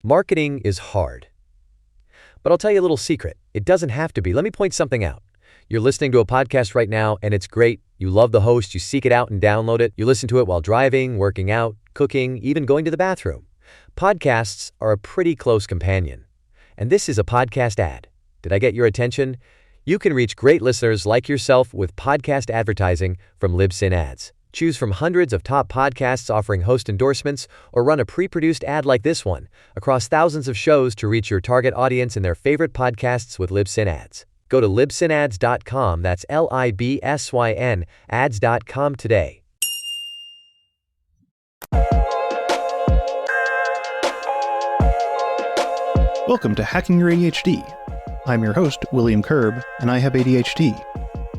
Marketing is hard. But I'll tell you a little secret. It doesn't have to be. Let me point something out. You're listening to a podcast right now, and it's great. You love the host. You seek it out and download it. You listen to it while driving, working out, cooking, even going to the bathroom. Podcasts are a pretty close companion. And this is a podcast ad. Did I get your attention? You can reach great listeners like yourself with podcast advertising from Libsyn Ads. Choose from hundreds of top podcasts offering host endorsements, or run a pre-produced ad like this one across thousands of shows to reach your target audience in their favorite podcasts with Libsyn Ads. Go to libsynads.com, that's Libsyn, ads.com today. Welcome to Hacking Your ADHD. I'm your host, William Kerb, and I have ADHD.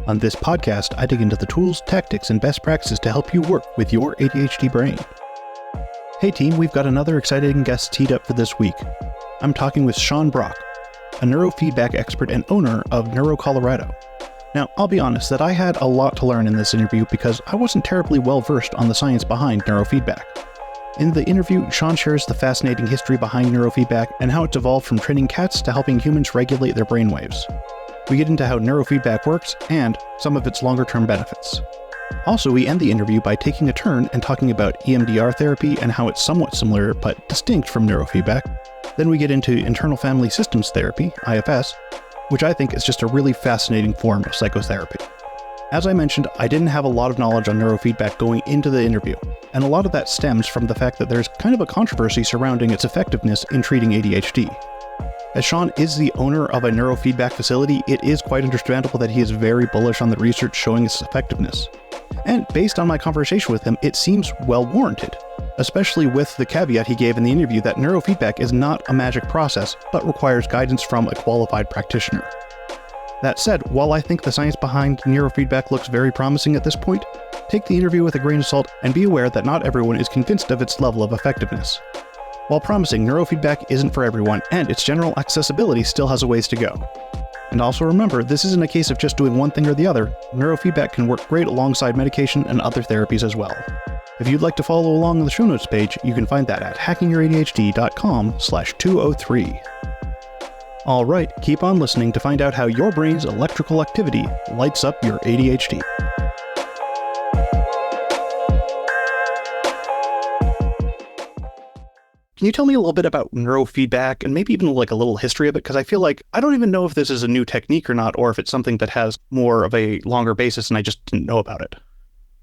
On this podcast, I dig into the tools, tactics, and best practices to help you work with your ADHD brain. Hey team, we've got another exciting guest teed up for this week. I'm talking with Sean Brock, a neurofeedback expert and owner of Neuro Colorado. Now, I'll be honest that I had a lot to learn in this interview because I wasn't terribly well versed on the science behind neurofeedback. In the interview, Sean shares the fascinating history behind neurofeedback and how it's evolved from training cats to helping humans regulate their brainwaves. We get into how neurofeedback works and some of its longer-term benefits. Also, we end the interview by taking a turn and talking about EMDR therapy and how it's somewhat similar but distinct from neurofeedback. Then we get into internal family systems therapy, IFS, which I think is just a really fascinating form of psychotherapy. As I mentioned, I didn't have a lot of knowledge on neurofeedback going into the interview, and a lot of that stems from the fact that there's kind of a controversy surrounding its effectiveness in treating ADHD. As Sean is the owner of a neurofeedback facility, it is quite understandable that he is very bullish on the research showing its effectiveness. And based on my conversation with him, it seems well warranted, especially with the caveat he gave in the interview that neurofeedback is not a magic process, but requires guidance from a qualified practitioner. That said, while I think the science behind neurofeedback looks very promising at this point, take the interview with a grain of salt and be aware that not everyone is convinced of its level of effectiveness. While promising, neurofeedback isn't for everyone, and its general accessibility still has a ways to go. And also remember, this isn't a case of just doing one thing or the other. Neurofeedback can work great alongside medication and other therapies as well. If you'd like to follow along the show notes page, you can find that at hackingYourADHD.com/203. Alright, keep on listening to find out how your brain's electrical activity lights up your ADHD. Can you tell me a little bit about neurofeedback and maybe even like a little history of it? Because I feel like I don't even know if this is a new technique or not, or if it's something that has more of a longer basis and I just didn't know about it.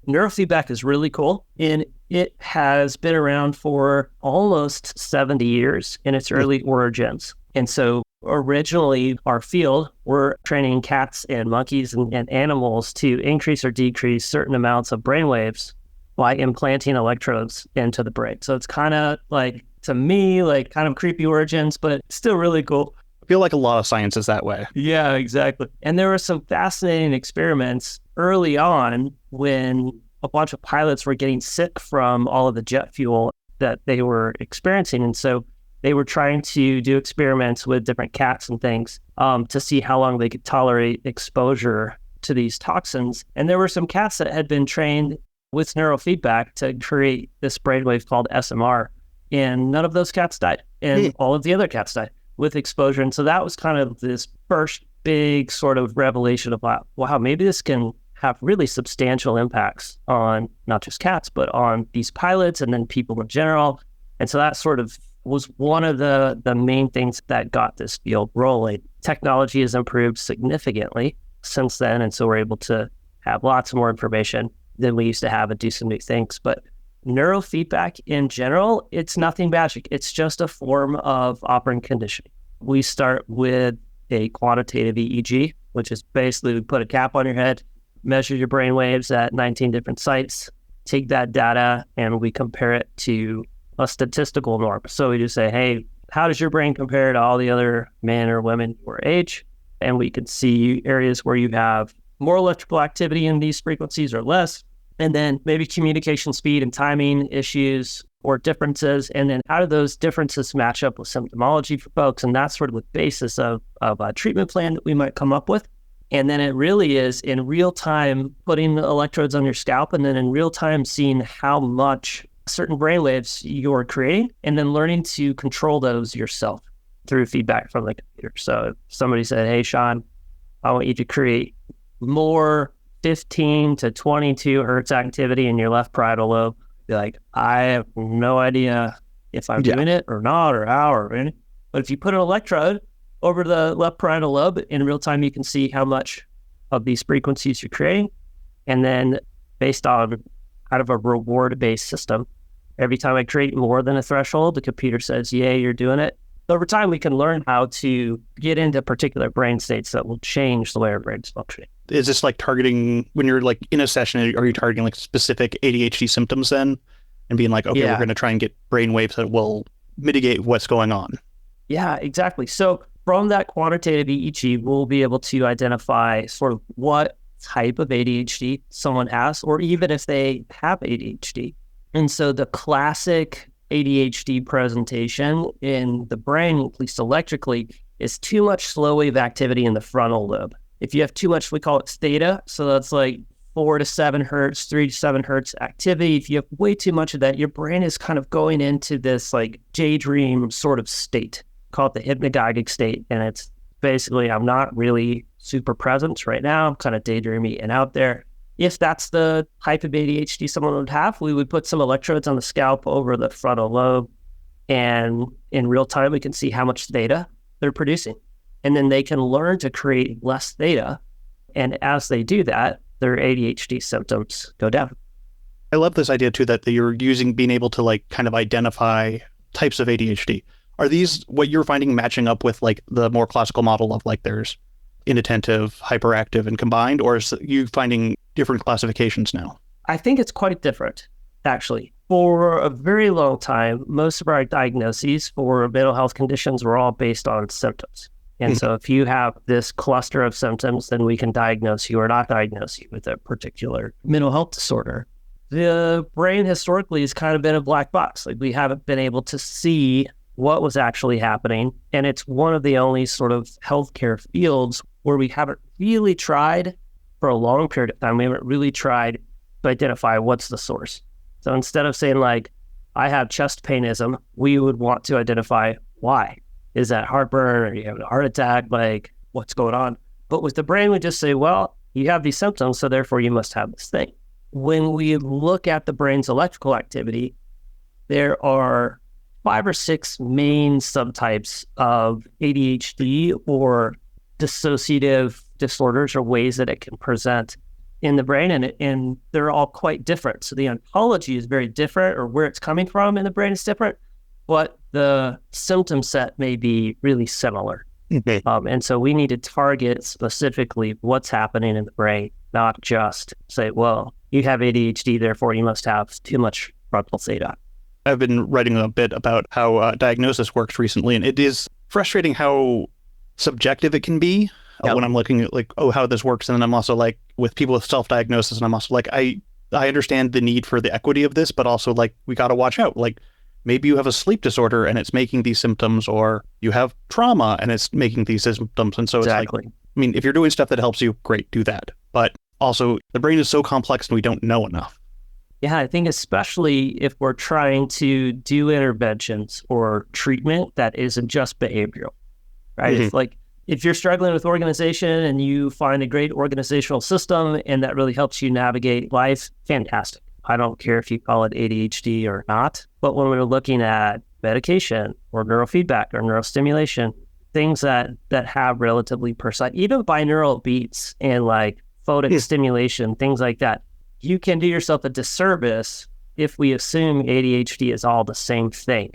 Neurofeedback is really cool, and it has been around for almost 70 years in its early origins. And so originally our field, we're training cats and monkeys and animals to increase or decrease certain amounts of brainwaves by implanting electrodes into the brain. So it's kind of like, to me, like kind of creepy origins, but still really cool. I feel like a lot of science is that way. Yeah, exactly. And there were some fascinating experiments early on when a bunch of pilots were getting sick from all of the jet fuel that they were experiencing. And so they were trying to do experiments with different cats and things to see how long they could tolerate exposure to these toxins. And there were some cats that had been trained with neurofeedback to create this brainwave called SMR. And none of those cats died. And all of the other cats died with exposure. And so that was kind of this first big sort of revelation about, wow, maybe this can have really substantial impacts on not just cats, but on these pilots and then people in general. And so that sort of was one of the main things that got this field rolling. Technology has improved significantly since then. And so we're able to have lots more information than we used to have and do some new things. But neurofeedback in general, it's nothing magic. It's just a form of operant conditioning. We start with a quantitative EEG, which is basically we put a cap on your head, measure your brain waves at 19 different sites, take that data, and we compare it to a statistical norm. So we just say, hey, how does your brain compare to all the other men or women your age? And we can see areas where you have more electrical activity in these frequencies or less. And then maybe communication speed and timing issues or differences. And then how do those differences match up with symptomology for folks? And that's sort of the basis of a treatment plan that we might come up with. And then it really is in real time putting the electrodes on your scalp and then in real time seeing how much certain brainwaves you're creating and then learning to control those yourself through feedback from the computer. So if somebody said, hey, Sean, I want you to create more 15 to 22 hertz activity in your left parietal lobe, be like, I have no idea if I'm doing it or not or how or anything. But if you put an electrode over the left parietal lobe, in real time, you can see how much of these frequencies you're creating. And then based on kind of a reward-based system, every time I create more than a threshold, the computer says, yay, you're doing it. Over time, we can learn how to get into particular brain states that will change the way our brain's functioning. Is this like targeting, when you're like in a session, are you targeting like specific ADHD symptoms then? And being like, okay, we're going to try and get brain waves that will mitigate what's going on. Yeah, exactly. So from that quantitative EEG, we'll be able to identify sort of what type of ADHD someone has, or even if they have ADHD. And so the classic ADHD presentation in the brain, at least electrically, is too much slow wave activity in the frontal lobe. If you have too much, we call it theta. So that's like 4 to 7 hertz, 3 to 7 hertz activity. If you have way too much of that, your brain is kind of going into this like daydream sort of state, call it the hypnagogic state. And it's basically, I'm not really super present right now. I'm kind of daydreamy and out there. If that's the type of ADHD someone would have, we would put some electrodes on the scalp over the frontal lobe. And in real time, we can see how much theta they're producing. And then they can learn to create less theta. And as they do that, their ADHD symptoms go down. I love this idea too, that you're using, being able to like kind of identify types of ADHD. Are these what you're finding matching up with like the more classical model of like there's inattentive, hyperactive, and combined, or is you finding different classifications now? I think it's quite different, actually. For a very long time, most of our diagnoses for mental health conditions were all based on symptoms. And so if you have this cluster of symptoms, then we can diagnose you or not diagnose you with a particular mental health disorder. The brain historically has kind of been a black box. Like we haven't been able to see what was actually happening. And it's one of the only sort of healthcare fields where we haven't really tried for a long period of time. We haven't really tried to identify what's the source. So instead of saying like, I have chest painism, we would want to identify why. Is that heartburn, or you have a heart attack? Like, what's going on? But with the brain, we just say, well, you have these symptoms, so therefore you must have this thing. When we look at the brain's electrical activity, there are 5 or 6 main subtypes of ADHD or dissociative disorders, or ways that it can present in the brain, and they're all quite different. So the ontology is very different, or where it's coming from in the brain is different, but the symptom set may be really similar. Okay. And so we need to target specifically what's happening in the brain, not just say, well, you have ADHD, therefore you must have too much frontal theta. I've been writing a bit about how diagnosis works recently, and it is frustrating how subjective it can be when I'm looking at like, oh, how this works. And then I'm also like, with people with self-diagnosis, and I'm also like, I understand the need for the equity of this, but also like, we got to watch out. Like, maybe you have a sleep disorder and it's making these symptoms, or you have trauma and it's making these symptoms. And so it's like, I mean, if you're doing stuff that helps you, great, do that. But also the brain is so complex and we don't know enough. Yeah, I think especially if we're trying to do interventions or treatment that isn't just behavioral, right? It's like, if you're struggling with organization and you find a great organizational system and that really helps you navigate life, fantastic. I don't care if you call it ADHD or not, but when we're looking at medication or neurofeedback or neurostimulation, things that have relatively precise, even binaural beats and like photic stimulation, things like that, you can do yourself a disservice if we assume ADHD is all the same thing.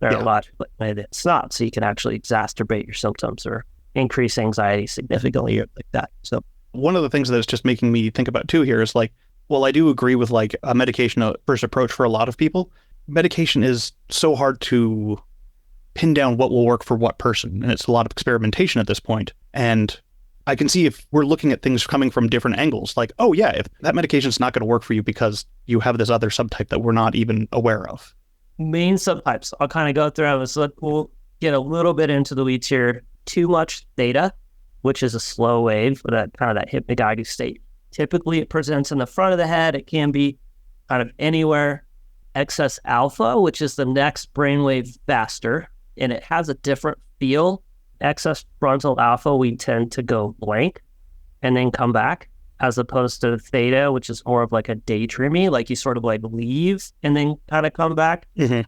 Neurologically, it's not. So you can actually exacerbate your symptoms or increase anxiety significantly like that. So one of the things that's just making me think about too here is like, well, I do agree with like a medication first approach for a lot of people. Medication is so hard to pin down what will work for what person. And it's a lot of experimentation at this point. And I can see if we're looking at things coming from different angles, like, oh yeah, if that medication is not going to work for you because you have this other subtype that we're not even aware of. Main subtypes, I'll kind of go through them. So we'll get a little bit into the weeds here. Too much theta, which is a slow wave, or that kind of that hypnagogic state. Typically, it presents in the front of the head. It can be kind of anywhere. excess alpha, which is the next brainwave faster, and it has a different feel. Excess frontal alpha, we tend to go blank and then come back, as opposed to theta, which is more of like a daydreamy, like you sort of like leave and then kind of come back.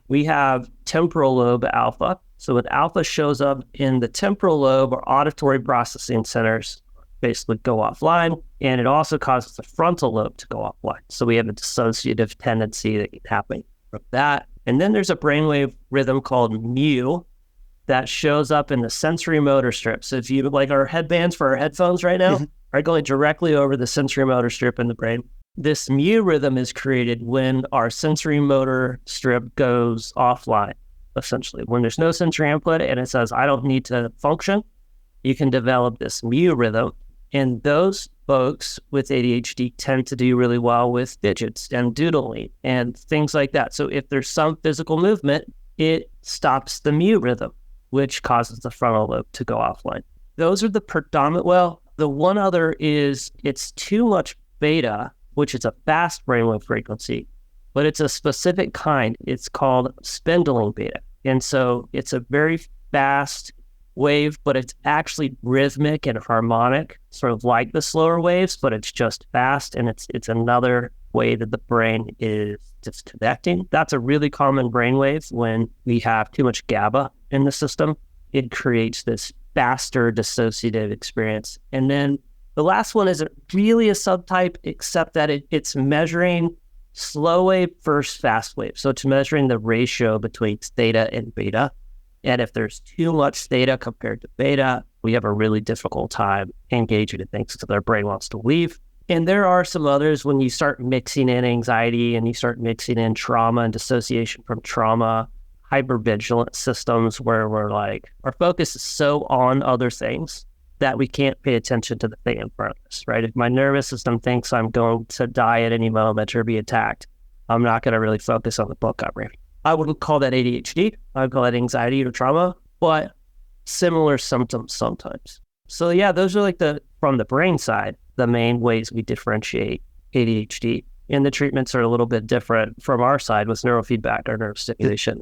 We have temporal lobe alpha. So when alpha shows up in the temporal lobe, or auditory processing centers basically go offline, and it also causes the frontal lobe to go offline. So we have a dissociative tendency that can happen from that. And then there's a brainwave rhythm called mu that shows up in the sensory motor strip. So if you like our headbands for our headphones right now are going directly over the sensory motor strip in the brain. This mu rhythm is created when our sensory motor strip goes offline, essentially. When there's no sensory input and it says, I don't need to function, you can develop this mu rhythm. And those folks with ADHD tend to do really well with digits and doodling and things like that. So if there's some physical movement, it stops the mu rhythm, which causes the frontal lobe to go offline. Those are the predominant. Well, the one other is it's too much beta, which is a fast brainwave frequency, but it's a specific kind. It's called spindling beta. And so it's a very fast wave, but it's actually rhythmic and harmonic, sort of like the slower waves, but it's just fast. And it's another way that the brain is disconnecting. That's a really common brainwave when we have too much GABA in the system. It creates this faster dissociative experience. And then the last one isn't really a subtype, except that it's measuring slow wave versus fast wave. So it's measuring the ratio between theta and beta. And if there's too much theta compared to beta, we have a really difficult time engaging in things because their brain wants to leave. And there are some others when you start mixing in anxiety and you start mixing in trauma and dissociation from trauma, hypervigilant systems where we're like, our focus is so on other things that we can't pay attention to the thing in front of us, right? If my nervous system thinks I'm going to die at any moment or be attacked, I'm not going to really focus on the book I'm reading. I wouldn't call that ADHD. I would call that anxiety or trauma, but similar symptoms sometimes. So yeah, those are like from the brain side, the main ways we differentiate ADHD. And the treatments are a little bit different from our side with neurofeedback or neurostimulation.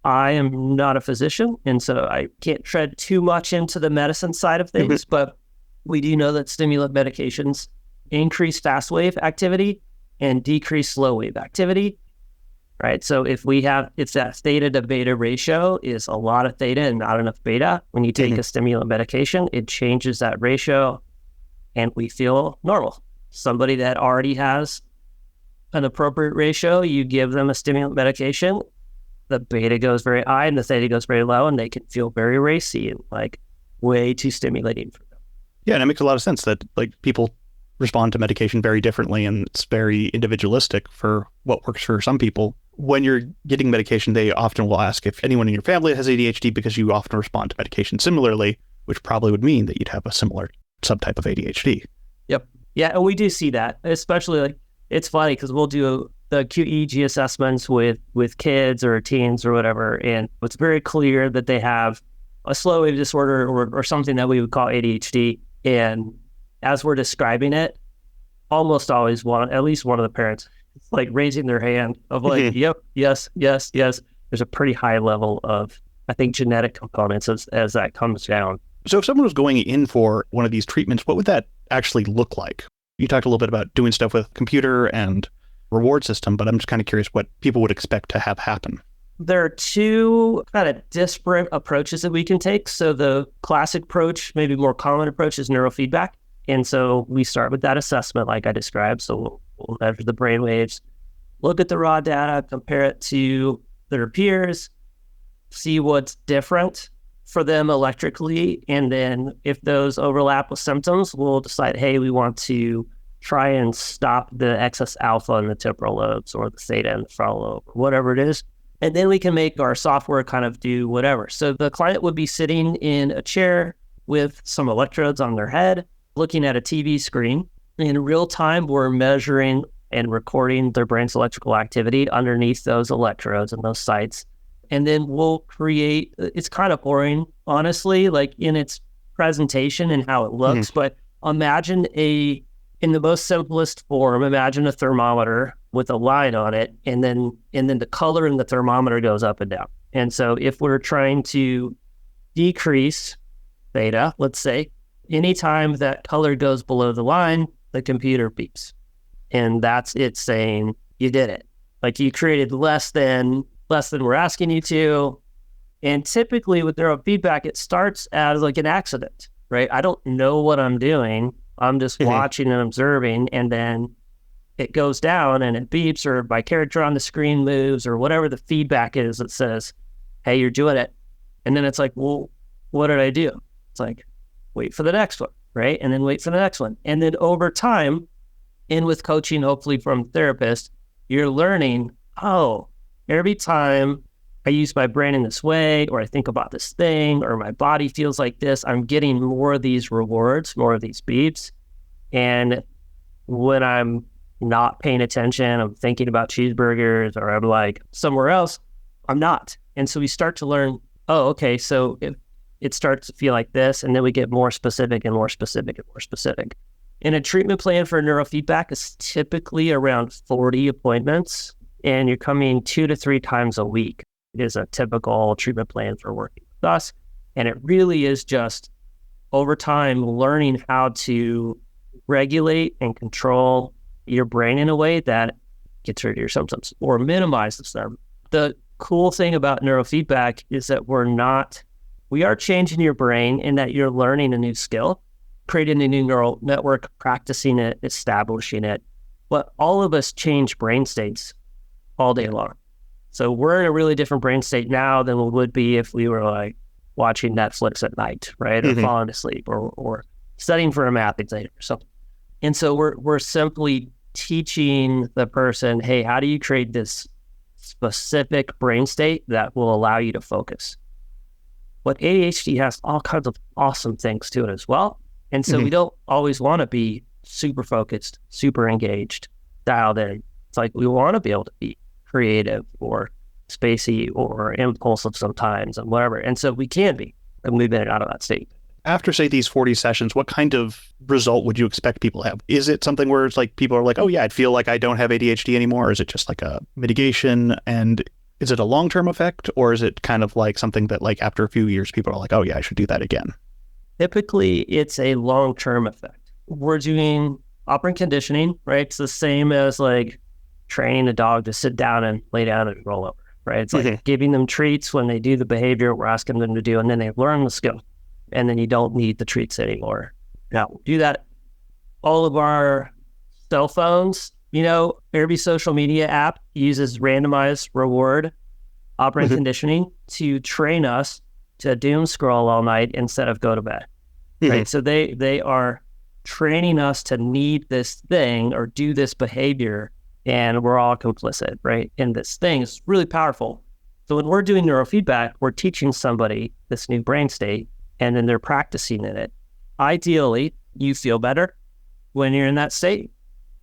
I am not a physician, and so I can't tread too much into the medicine side of things, but we do know that stimulant medications increase fast wave activity and decrease slow wave activity, right? So if that theta to beta ratio is a lot of theta and not enough beta, when you take a stimulant medication, it changes that ratio and we feel normal. Somebody that already has an appropriate ratio, you give them a stimulant medication, the beta goes very high and the theta goes very low, and they can feel very racy and like way too stimulating for them. Yeah, and it makes a lot of sense that like people respond to medication very differently, and it's very individualistic for what works for some people. When you're getting medication, they often will ask if anyone in your family has ADHD because you often respond to medication similarly, which probably would mean that you'd have a similar subtype of ADHD. Yep. Yeah, and we do see that, especially like it's funny because we'll do the QEEG assessments with kids or teens or whatever, and it's very clear that they have a slow wave disorder or something that we would call ADHD. And as we're describing it, almost always at least one of the parents is like raising their hand of like, yep, yes. There's a pretty high level of, I think, genetic components as that comes down. So if someone was going in for one of these treatments, what would that actually look like? You talked a little bit about doing stuff with computer and reward system, but I'm just kind of curious what people would expect to have happen. There are two kind of disparate approaches that we can take. So the classic approach, maybe more common approach, is neurofeedback. And so we start with that assessment like I described. So we'll measure the brain waves, look at the raw data, compare it to their peers, see what's different for them electrically. And then if those overlap with symptoms, we'll decide, hey, we want to try and stop the excess alpha in the temporal lobes or the theta in the frontal lobe, or whatever it is. And then we can make our software kind of do whatever. So the client would be sitting in a chair with some electrodes on their head, looking at a TV screen. In real time, we're measuring and recording their brain's electrical activity underneath those electrodes and those sites. And then we'll create, it's kind of boring, honestly, like in its presentation and how it looks, but imagine a in the most simplest form, imagine a thermometer with a line on it, and then the color in the thermometer goes up and down. And so if we're trying to decrease theta, let's say, anytime that color goes below the line, the computer beeps. And that's it saying you did it. Like you created less than we're asking you to. And typically with neurofeedback, it starts as like an accident, right? I don't know what I'm doing. I'm just watching and observing, and then it goes down and it beeps, or my character on the screen moves, or whatever the feedback is that says, hey, you're doing it. And then it's like, well, what did I do? It's like, wait for the next one, right? And then wait for the next one. And then over time, and with coaching, hopefully from therapists, you're learning, oh, every time I use my brain in this way, or I think about this thing, or my body feels like this, I'm getting more of these rewards, more of these beeps. And when I'm not paying attention, I'm thinking about cheeseburgers, or I'm like somewhere else, I'm not. And so we start to learn, oh, okay, so it starts to feel like this, and then we get more specific and more specific and more specific. And a treatment plan for neurofeedback is typically around 40 appointments, and you're coming 2 to 3 times a week. Is a typical treatment plan for working with us. And it really is just over time learning how to regulate and control your brain in a way that gets rid of your symptoms or minimizes them. The cool thing about neurofeedback is that we are changing your brain in that you're learning a new skill, creating a new neural network, practicing it, establishing it. But all of us change brain states all day long. So we're in a really different brain state now than we would be if we were like watching Netflix at night, right? Or falling asleep or studying for a math exam or something. And so we're simply teaching the person, hey, how do you create this specific brain state that will allow you to focus? But ADHD has all kinds of awesome things to it as well. And so we don't always want to be super focused, super engaged, dialed in. It's like we want to be able to be creative or spacey or impulsive sometimes and whatever. And so we can be, and we've been out of that state. After, say, these 40 sessions, what kind of result would you expect people to have? Is it something where it's like people are like, oh yeah, I feel like I don't have ADHD anymore? Or is it just like a mitigation? And is it a long-term effect? Or is it kind of like something that like after a few years, people are like, oh yeah, I should do that again? Typically, it's a long-term effect. We're doing operant conditioning, right? It's the same as like training a dog to sit down and lay down and roll over, right? It's like giving them treats when they do the behavior we're asking them to do, and then they learn the skill, and then you don't need the treats anymore. Now, do that. All of our cell phones, every social media app uses randomized reward operant conditioning to train us to doom scroll all night instead of go to bed, right? So they are training us to need this thing or do this behavior, and we're all complicit, right? And this thing is really powerful. So when we're doing neurofeedback, we're teaching somebody this new brain state, and then they're practicing in it. Ideally, you feel better when you're in that state.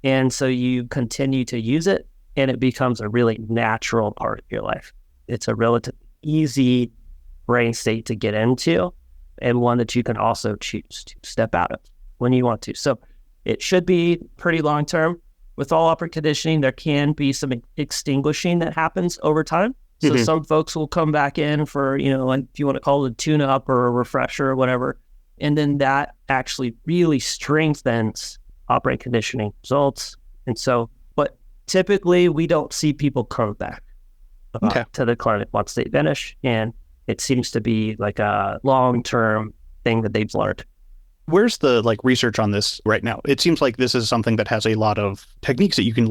And so you continue to use it, and it becomes a really natural part of your life. It's a relatively easy brain state to get into, and one that you can also choose to step out of when you want to. So it should be pretty long-term. With all operant conditioning, there can be some extinguishing that happens over time. So some folks will come back in for, like if you want to call it a tune-up or a refresher or whatever. And then that actually really strengthens operant conditioning results. And so, but typically we don't see people come back to the clinic once they finish. And it seems to be like a long-term thing that they've learned. Where's the research on this right now? It seems like this is something that has a lot of techniques that you can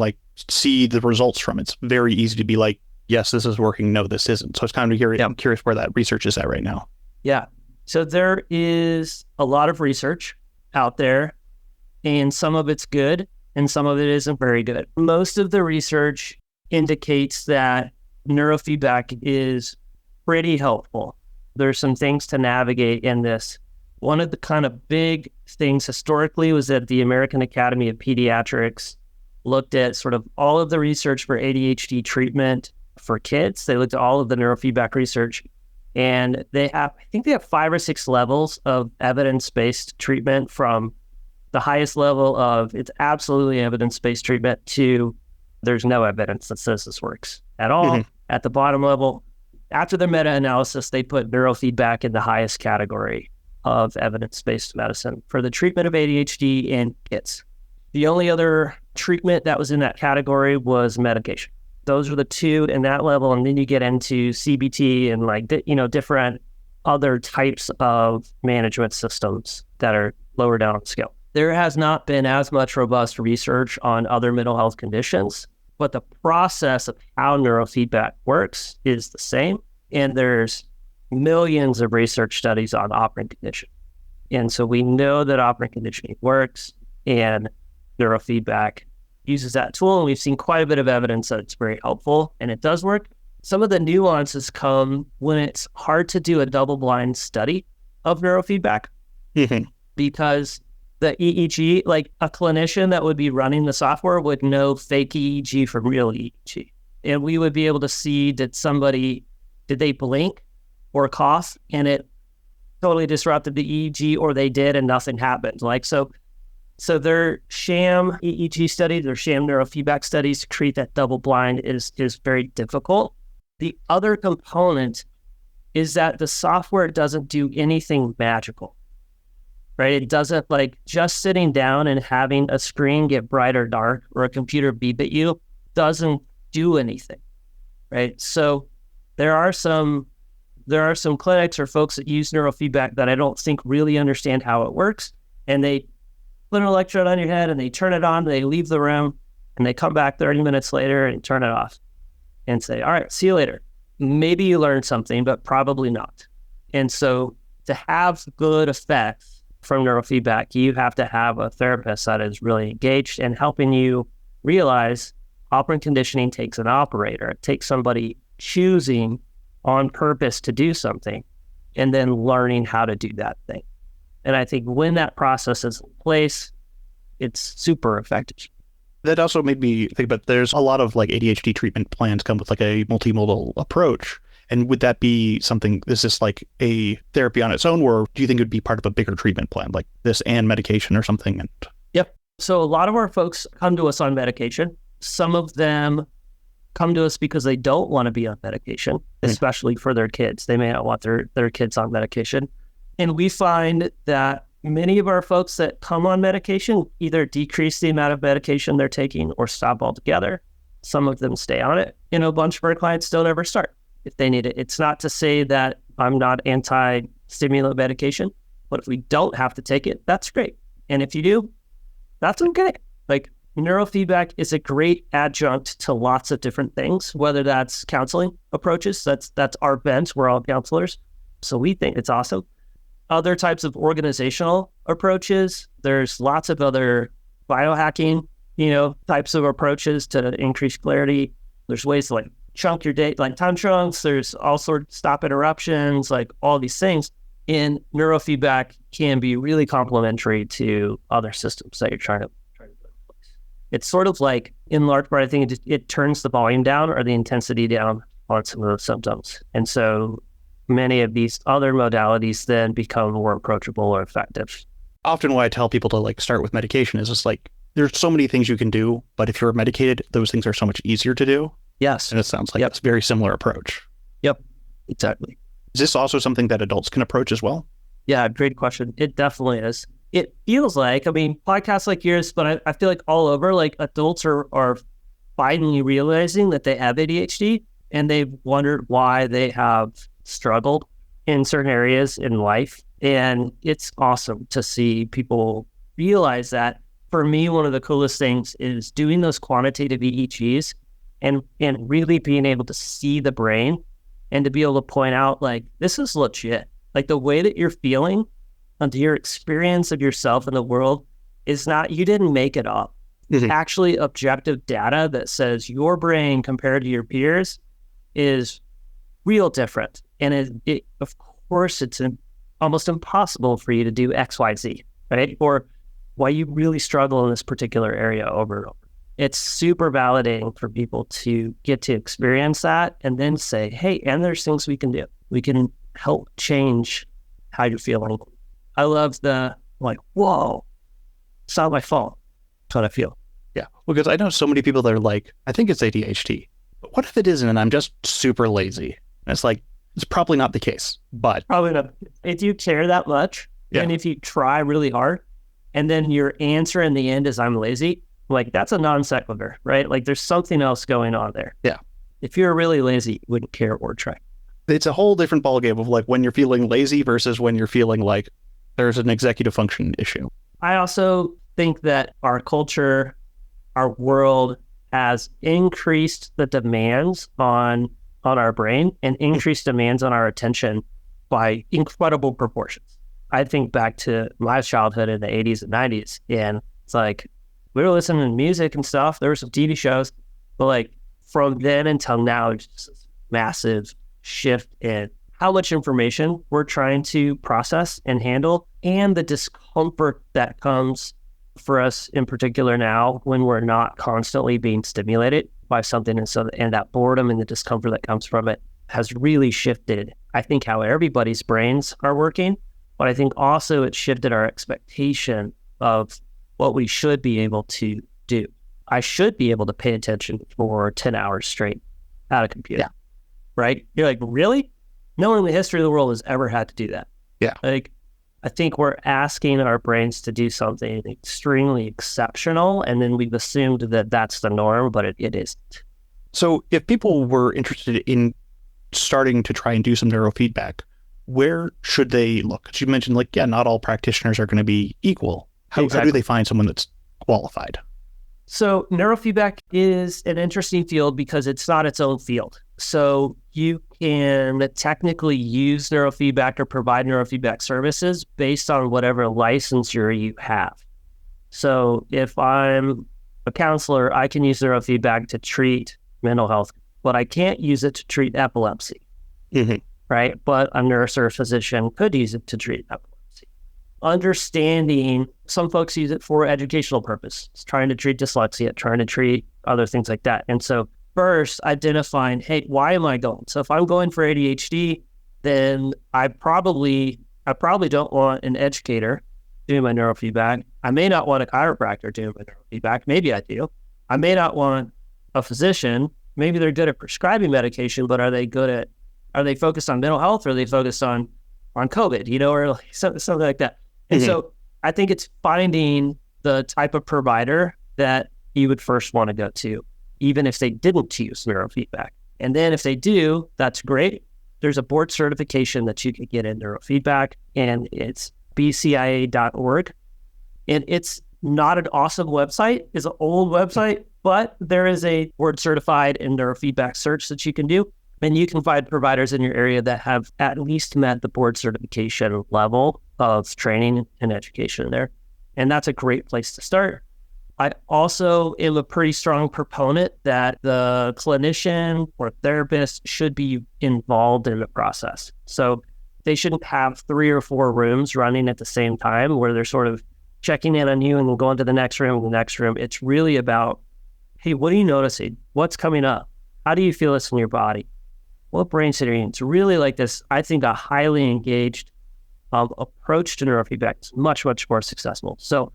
see the results from. It's very easy to be like, yes, this is working. No, this isn't. So it's kind of I'm curious where that research is at right now. Yeah. So there is a lot of research out there, and some of it's good and some of it isn't very good. Most of the research indicates that neurofeedback is pretty helpful. There's some things to navigate in this. One of the kind of big things historically was that the American Academy of Pediatrics looked at sort of all of the research for ADHD treatment for kids. They looked at all of the neurofeedback research, and I think they have 5 or 6 levels of evidence-based treatment, from the highest level of it's absolutely evidence-based treatment to there's no evidence that says this works at all. At the bottom level, after their meta-analysis, they put neurofeedback in the highest category of evidence-based medicine for the treatment of ADHD in kids. The only other treatment that was in that category was medication. Those are the two in that level. And then you get into CBT and like, different other types of management systems that are lower down on the scale. There has not been as much robust research on other mental health conditions, but the process of how neurofeedback works is the same. And there's millions of research studies on operant conditioning. And so we know that operant conditioning works, and neurofeedback uses that tool. And we've seen quite a bit of evidence that it's very helpful and it does work. Some of the nuances come when it's hard to do a double-blind study of neurofeedback because the EEG, like a clinician that would be running the software would know fake EEG from real EEG. And we would be able to see, did they blink or cough and it totally disrupted the EEG, or they did and nothing happened. So their sham EEG studies, their sham neurofeedback studies to create that double blind is very difficult. The other component is that the software doesn't do anything magical, right? It doesn't, like, just sitting down and having a screen get bright or dark or a computer beep at you doesn't do anything, right? So there are some clinics or folks that use neurofeedback that I don't think really understand how it works, and they put an electrode on your head and they turn it on, they leave the room, and they come back 30 minutes later and turn it off and say, all right, see you later. Maybe you learned something, but probably not. And so to have good effects from neurofeedback, you have to have a therapist that is really engaged and helping you realize operant conditioning takes an operator. It takes somebody choosing on purpose to do something and then learning how to do that thing. And I think when that process is in place, it's super effective. That also made me think about, there's a lot of like ADHD treatment plans come with like a multimodal approach. And would that be something, is this like a therapy on its own, or do you think it would be part of a bigger treatment plan like this and medication or something? Yep. So a lot of our folks come to us on medication. Some of them come to us because they don't want to be on medication, especially for their kids. They may not want their kids on medication. And we find that many of our folks that come on medication either decrease the amount of medication they're taking or stop altogether. Some of them stay on it. A bunch of our clients don't ever start if they need it. It's not to say that I'm not anti-stimulant medication, but if we don't have to take it, that's great. And if you do, that's okay. Like, neurofeedback is a great adjunct to lots of different things, whether that's counseling approaches. That's our bent. We're all counselors. So we think it's awesome. Other types of organizational approaches. There's lots of other biohacking, types of approaches to increase clarity. There's ways to like chunk your day, like time chunks. There's all sorts of stop interruptions, like all these things. And neurofeedback can be really complementary to other systems that you're trying to put in place. It's sort of like, in large part, I think it turns the volume down or the intensity down on some of those symptoms. And so many of these other modalities then become more approachable or effective. Often what I tell people to like start with medication is just like, there's so many things you can do, but if you're medicated, those things are so much easier to do. Yes. And it sounds like it's a very similar approach. Yep, exactly. Is this also something that adults can approach as well? Yeah, great question. It definitely is. It feels like, podcasts like yours, but I feel like all over, like adults are finally realizing that they have ADHD and they've wondered why they have struggled in certain areas in life. And it's awesome to see people realize that. For me, one of the coolest things is doing those quantitative EEGs and really being able to see the brain and to be able to point out, like, this is legit. Like, the way that you're feeling and your experience of yourself in the world is not, you didn't make it up. It's actually objective data that says your brain compared to your peers is real different. And it of course, it's almost impossible for you to do X, Y, Z, right? Or why you really struggle in this particular area over and over. It's super validating for people to get to experience that and then say, hey, and there's things we can do. We can help change how you're feeling. I love the, like, whoa, It's not my fault. That's what I feel. Yeah. Well, because I know so many people that are like, I think it's ADHD. But what if it isn't and I'm just super lazy? And it's like, it's probably not the case, but... Probably not. If you care that much, and if you try really hard, and then your answer in the end is I'm lazy, like that's a non sequitur, right? Like there's something else going on there. Yeah. If you're really lazy, you wouldn't care or try. It's a whole different ballgame of like when you're feeling lazy versus when you're feeling like there's an executive function issue. I also think that our culture, our world has increased the demands on our brain and increased demands on our attention by incredible proportions. I think back to my childhood in the 80s and 90s, and it's like we were listening to music and stuff. There were some TV shows, but like from then until now, it's just this massive shift in how much information we're trying to process and handle, and the discomfort that comes for us in particular now when we're not constantly being stimulated by something. And that boredom and the discomfort that comes from it has really shifted, I think, how everybody's brains are working. But I think also it shifted our expectation of what we should be able to do. I should be able to pay attention for 10 hours straight at a computer, right? You're like, really? No one in the history of the world has ever had to do that. Yeah. Like, I think we're asking our brains to do something extremely exceptional, and then we've assumed that that's the norm, but it isn't. So if people were interested in starting to try and do some neurofeedback, where should they look? Because you mentioned like, not all practitioners are going to be equal. How do they find someone that's qualified? So neurofeedback is an interesting field because it's not its own field. So you can technically use neurofeedback or provide neurofeedback services based on whatever licensure you have. So if I'm a counselor, I can use neurofeedback to treat mental health, but I can't use it to treat epilepsy, right? But a nurse or a physician could use it to treat epilepsy. Understanding, some folks use it for educational purposes, trying to treat dyslexia, trying to treat other things like that. And so first identifying, hey, why am I going? So if I'm going for ADHD, then I probably don't want an educator doing my neurofeedback. I may not want a chiropractor doing my neurofeedback. Maybe I do. I may not want a physician. Maybe they're good at prescribing medication, but are they focused on mental health, or are they focused on COVID, or like something like that? And so I think it's finding the type of provider that you would first want to go to, even if they didn't use neurofeedback. And then if they do, that's great. There's a board certification that you can get in neurofeedback, and it's bcia.org. And it's not an awesome website. It's an old website, but there is a board certified in neurofeedback search that you can do. And you can find providers in your area that have at least met the board certification level of training and education there. And that's a great place to start. I also am a pretty strong proponent that the clinician or therapist should be involved in the process. So they shouldn't have 3 or 4 rooms running at the same time where they're sort of checking in on you and then going to the next room and the next room. It's really about, hey, what are you noticing? What's coming up? How do you feel this in your body? What brain state are you in? It's really like this, I think, a highly engaged approach to neurofeedback is much, much more successful. So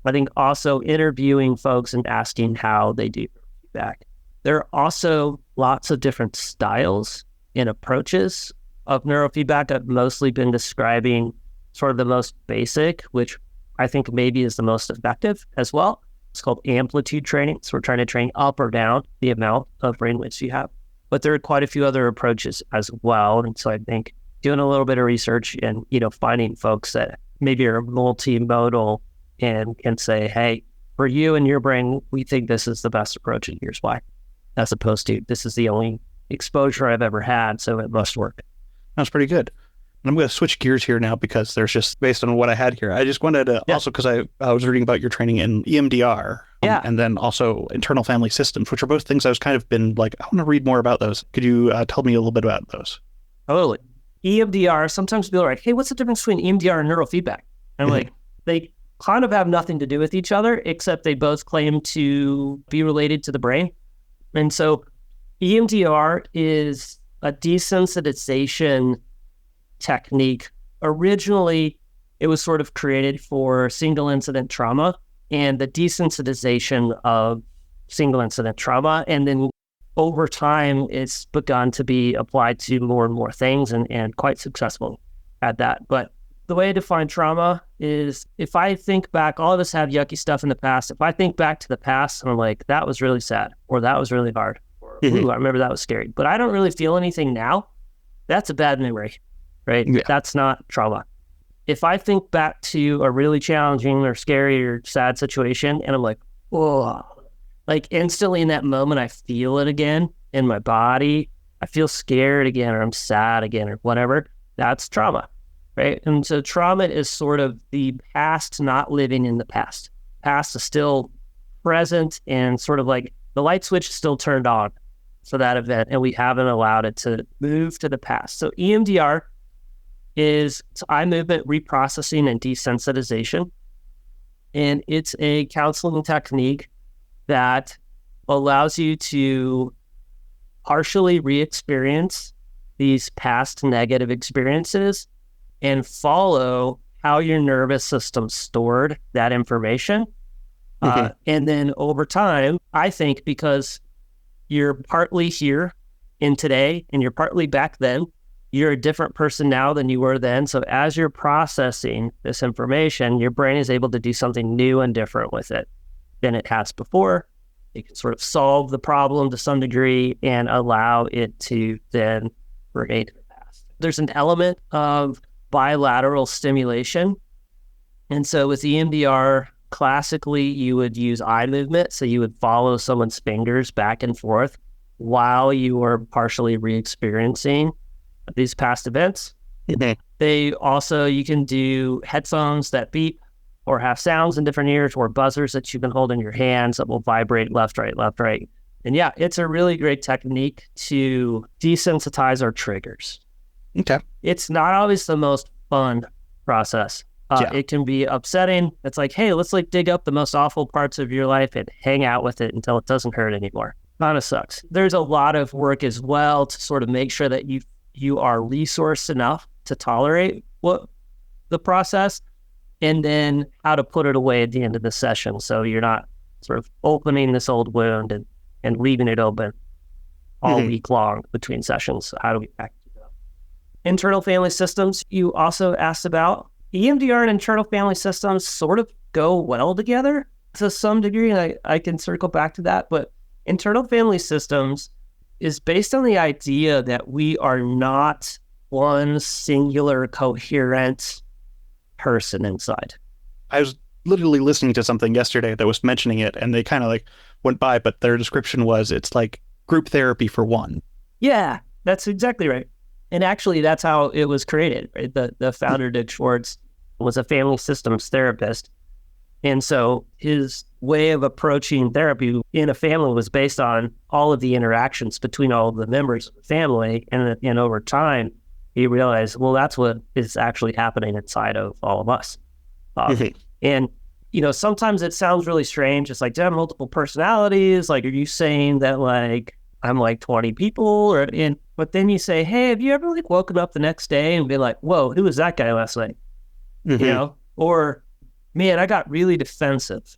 I think also interviewing folks and asking how they do feedback. There are also lots of different styles and approaches of neurofeedback. I've mostly been describing sort of the most basic, which I think maybe is the most effective as well. It's called amplitude training. So we're trying to train up or down the amount of brainwaves you have. But there are quite a few other approaches as well. And so I think doing a little bit of research and, finding folks that maybe are multimodal and can say, hey, for you and your brain, we think this is the best approach and here's why, as opposed to this is the only exposure I've ever had, so it must work. That's pretty good. And I'm going to switch gears here now because there's just, based on what I had here, I just wanted to also, because I was reading about your training in EMDR and then also internal family systems, which are both things I was kind of been like, I want to read more about those. Could you tell me a little bit about those? Totally. EMDR, sometimes people are like, hey, what's the difference between EMDR and neurofeedback? And I'm like, they kind of have nothing to do with each other, except they both claim to be related to the brain. And so EMDR is a desensitization technique. Originally, it was sort of created for single incident trauma. and the desensitization of single incident trauma. And then over time, it's begun to be applied to more and more things and quite successful at that. But the way I define trauma is if I think back, all of us have yucky stuff in the past. If I think back to the past and I'm like, that was really sad, or that was really hard, or ooh, I remember that was scary, but I don't really feel anything now, that's a bad memory, right? Yeah. That's not trauma. If I think back to a really challenging or scary or sad situation and I'm like, whoa, like instantly in that moment, I feel it again in my body. I feel scared again, or I'm sad again, or whatever. That's trauma, right? And so trauma is sort of the past not living in the past. Past is still present and sort of like the light switch is still turned on for that event, and we haven't allowed it to move to the past. So EMDR is eye movement reprocessing and desensitization. And it's a counseling technique that allows you to partially re-experience these past negative experiences and follow how your nervous system stored that information. And then over time, I think because you're partly here in today and you're partly back then, you're a different person now than you were then. So as you're processing this information, your brain is able to do something new and different with it than it has before. It can sort of solve the problem to some degree and allow it to then remain in the past. There's an element of bilateral stimulation. And so with EMDR, classically, you would use eye movement. So you would follow someone's fingers back and forth while you were partially re-experiencing these past events. They also, you can do headphones that beep or have sounds in different ears, or buzzers that you can hold in your hands that will vibrate left, right, left, right. And yeah, it's a really great technique to desensitize our triggers. Okay. It's not always the most fun process. It can be upsetting. It's like, hey, let's like dig up the most awful parts of your life and hang out with it until it doesn't hurt anymore. Kind of sucks. There's a lot of work as well to sort of make sure that you are resourced enough to tolerate the process, and then how to put it away at the end of the session. So you're not sort of opening this old wound and leaving it open all week long between sessions. So how do we package it up? Internal family systems, you also asked about. EMDR and internal family systems sort of go well together to some degree, and I can circle back to that. But internal family systems is based on the idea that we are not one singular coherent person inside. I was literally listening to something yesterday that was mentioning it, and they kind of like went by, but their description was it's like group therapy for one. Yeah, that's exactly right. And actually, that's how it was created, right? The founder, Dick Schwartz, was a family systems therapist. And so his way of approaching therapy in a family was based on all of the interactions between all of the members of the family. And over time, he realized, well, that's what is actually happening inside of all of us. And, you know, sometimes it sounds really strange. It's like, do I have multiple personalities? Like, are you saying that like I'm like 20 people? But then you say, hey, have you ever like woken up the next day and been like, whoa, who was that guy last night? You know, or man, I got really defensive,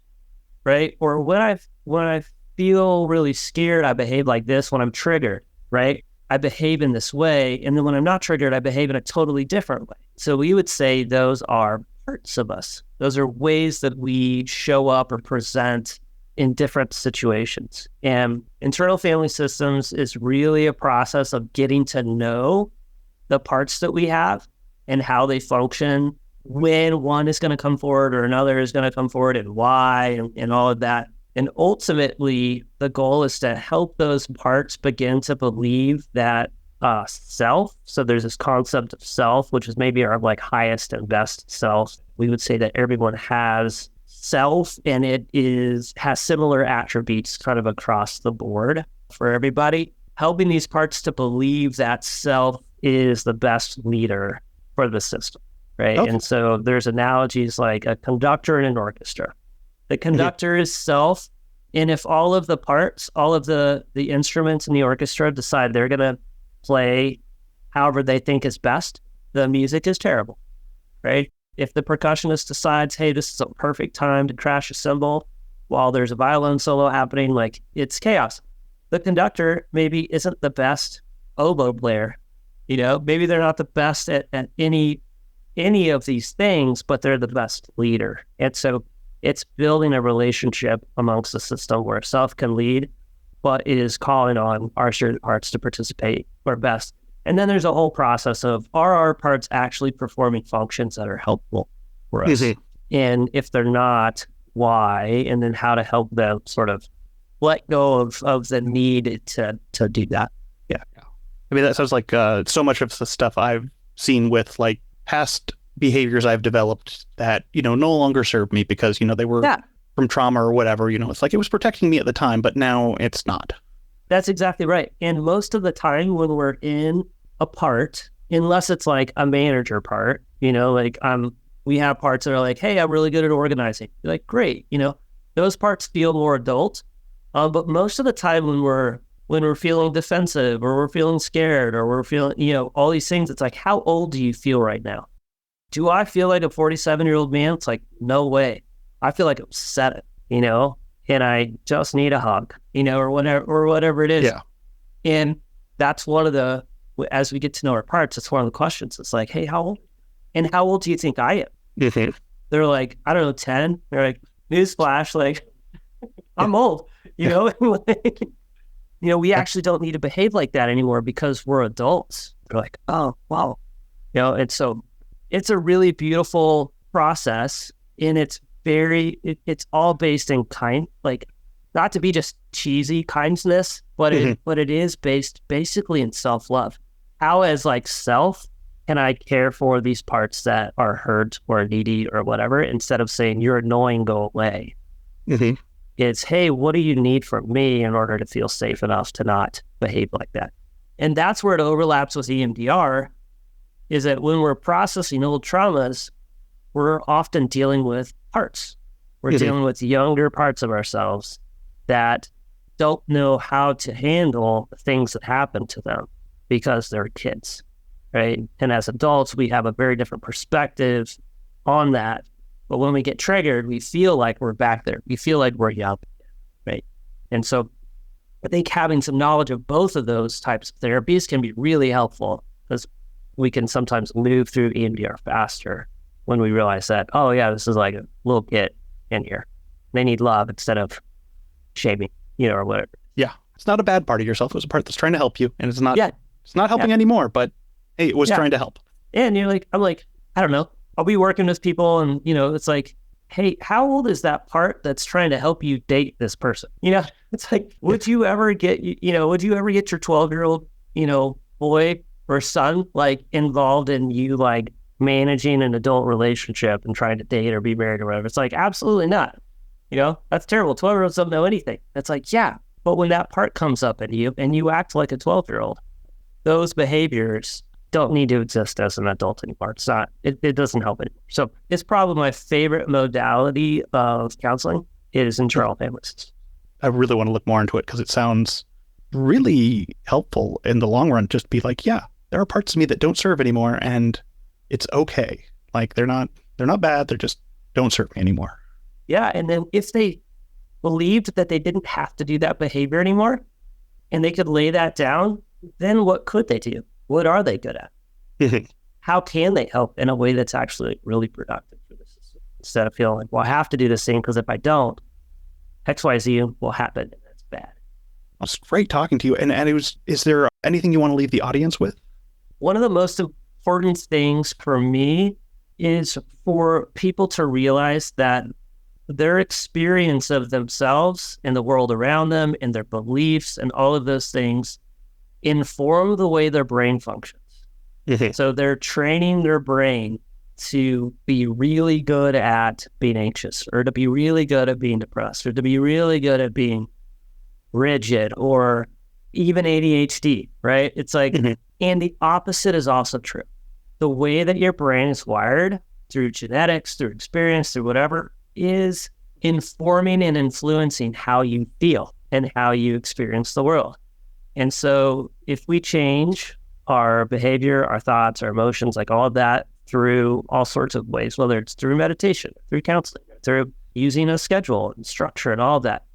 right? Or when I feel really scared, I behave like this. When I'm triggered, right, I behave in this way. And then when I'm not triggered, I behave in a totally different way. So we would say those are parts of us. Those are ways that we show up or present in different situations. And internal family systems is really a process of getting to know the parts that we have and how they function, when one is going to come forward or another is going to come forward, and why, and all of that. And ultimately, the goal is to help those parts begin to believe that self. So there's this concept of self, which is maybe our like highest and best self. We would say that everyone has self, and it has similar attributes kind of across the board for everybody, helping these parts to believe that self is the best leader for the system. Right. Okay. And so there's analogies like a conductor in an orchestra. The conductor is self. And if all of the parts, all of the instruments in the orchestra decide they're going to play however they think is best, the music is terrible. Right. If the percussionist decides, hey, this is a perfect time to crash a cymbal while there's a violin solo happening, like it's chaos. The conductor maybe isn't the best oboe player, maybe they're not the best at any of these things, but they're the best leader. And so it's building a relationship amongst the system where self can lead, but it is calling on our certain parts to participate or best. And then there's a whole process of, are our parts actually performing functions that are helpful for us? And if they're not, why? And then how to help them sort of let go of the need to do that. Yeah. I mean, that sounds like so much of the stuff I've seen with like past behaviors I've developed that, no longer serve me because, they were from trauma or whatever, it's like it was protecting me at the time, but now it's not. That's exactly right. And most of the time when we're in a part, unless it's like a manager part, we have parts that are like, hey, I'm really good at organizing. You're like, great. Those parts feel more adult. But most of the time when we're feeling defensive or we're feeling scared or we're feeling, all these things, it's like, how old do you feel right now? Do I feel like a 47-year-old man? It's like, no way. I feel like I'm 7, and I just need a hug, or whatever it is. Yeah. And that's one of the, as we get to know our parts, it's one of the questions. It's like, hey, how old? And how old do you think I am? They're like, I don't know, 10. They're like, newsflash, like, I'm old, we actually don't need to behave like that anymore because we're adults. They're like, oh, wow. And so it's a really beautiful process, and it's it's all based in not to be just cheesy kindness, but it is based basically in self-love. How as like self can I care for these parts that are hurt or needy or whatever, instead of saying you're annoying, go away. It's, hey, what do you need from me in order to feel safe enough to not behave like that? And that's where it overlaps with EMDR, is that when we're processing old traumas, we're often dealing with parts. We're dealing with younger parts of ourselves that don't know how to handle the things that happen to them because they're kids, right? And as adults, we have a very different perspective on that. But when we get triggered, we feel like we're back there. We feel like we're young, right? And so I think having some knowledge of both of those types of therapies can be really helpful, because we can sometimes move through EMDR faster when we realize that, oh yeah, this is like a little kid in here. They need love instead of shaming, or whatever. Yeah. It's not a bad part of yourself. It was a part that's trying to help you, and it's not helping anymore, but hey, it was trying to help. And I'm like, I don't know. I'll be working with people and, it's like, hey, how old is that part that's trying to help you date this person? It's like, would you ever get your 12-year-old, boy or son, like involved in you, like managing an adult relationship and trying to date or be married or whatever? It's like, absolutely not. That's terrible. 12-year-olds don't know anything. It's like, yeah, but when that part comes up in you and you act like a 12-year-old, those behaviors don't need to exist as an adult anymore. It's not, it doesn't help anymore. So it's probably my favorite modality of counseling is internal family systems. I really want to look more into it because it sounds really helpful in the long run. Just be like, yeah, there are parts of me that don't serve anymore, and it's okay. Like they're not bad. They just don't serve me anymore. Yeah. And then if they believed that they didn't have to do that behavior anymore and they could lay that down, then what could they do? What are they good at? How can they help in a way that's actually really productive for the system? Instead of feeling like, well, I have to do this thing because if I don't, XYZ will happen, and that's bad. It's great talking to you. And is there anything you want to leave the audience with? One of the most important things for me is for people to realize that their experience of themselves and the world around them and their beliefs and all of those things inform the way their brain functions. So they're training their brain to be really good at being anxious, or to be really good at being depressed, or to be really good at being rigid, or even ADHD, right? It's like, and the opposite is also true. The way that your brain is wired through genetics, through experience, through whatever, is informing and influencing how you feel and how you experience the world. And so if we change our behavior, our thoughts, our emotions, like all of that through all sorts of ways, whether it's through meditation, through counseling, through using a schedule and structure and all of that.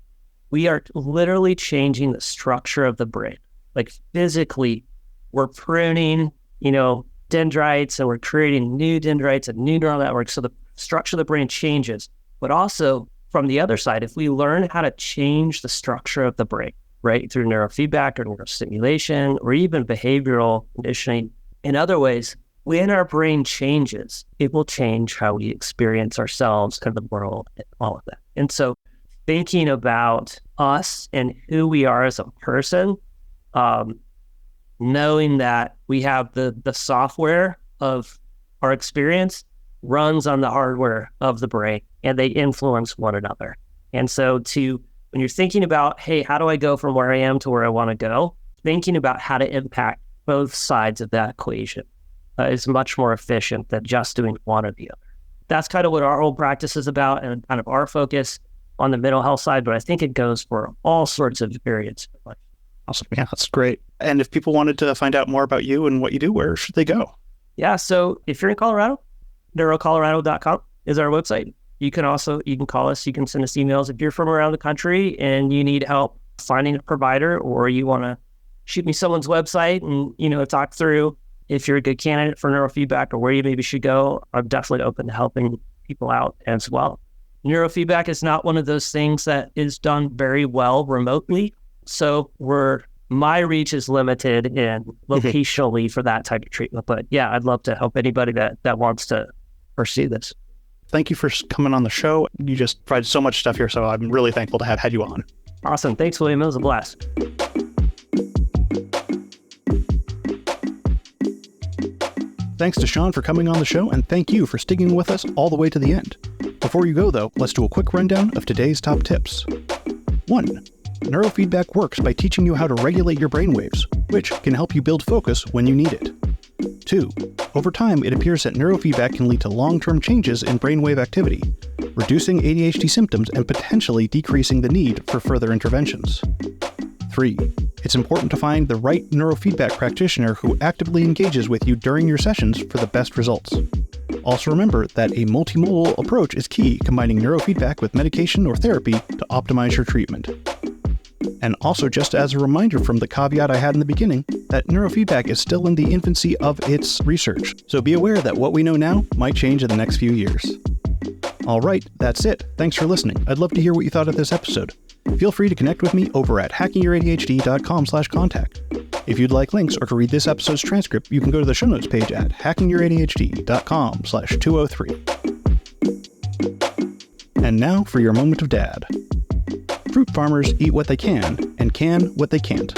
We are literally changing the structure of the brain. Like physically, we're pruning, dendrites, and we're creating new dendrites and new neural networks. So the structure of the brain changes. But also from the other side, if we learn how to change the structure of the brain, right, through neurofeedback or neurostimulation or even behavioral conditioning, in other ways, when our brain changes, it will change how we experience ourselves and the world and all of that. And so thinking about us and who we are as a person, knowing that we have the software of our experience runs on the hardware of the brain, and they influence one another. And so when you're thinking about, hey, how do I go from where I am to where I want to go? Thinking about how to impact both sides of that equation is much more efficient than just doing one or the other. That's kind of what our whole practice is about and kind of our focus on the mental health side, but I think it goes for all sorts of areas. Awesome. Yeah, that's great. And if people wanted to find out more about you and what you do, where should they go? Yeah, so if you're in Colorado, neurocolorado.com is our website. You can call us, you can send us emails. If you're from around the country and you need help finding a provider, or you want to shoot me someone's website and, talk through if you're a good candidate for neurofeedback or where you maybe should go, I'm definitely open to helping people out as well. Neurofeedback is not one of those things that is done very well remotely. So my reach is limited and locationally for that type of treatment. But yeah, I'd love to help anybody that wants to pursue this. Thank you for coming on the show. You just provided so much stuff here, so I'm really thankful to have had you on. Awesome. Thanks, William. It was a blast. Thanks to Sean for coming on the show, and thank you for sticking with us all the way to the end. Before you go, though, let's do a quick rundown of today's top tips. 1. Neurofeedback works by teaching you how to regulate your brainwaves, which can help you build focus when you need it. 2. Over time, it appears that neurofeedback can lead to long-term changes in brainwave activity, reducing ADHD symptoms and potentially decreasing the need for further interventions. 3. It's important to find the right neurofeedback practitioner who actively engages with you during your sessions for the best results. Also remember that a multimodal approach is key, combining neurofeedback with medication or therapy to optimize your treatment. And also, just as a reminder from the caveat I had in the beginning, that neurofeedback is still in the infancy of its research, so be aware that what we know now might change in the next few years. All right, that's it. Thanks for listening. I'd love to hear what you thought of this episode. Feel free to connect with me over at hackingYourADHD.com/contact. If you'd like links or to read this episode's transcript, you can go to the show notes page at hackingYourADHD.com/203. And now for your moment of dad. Fruit farmers eat what they can and what they can't.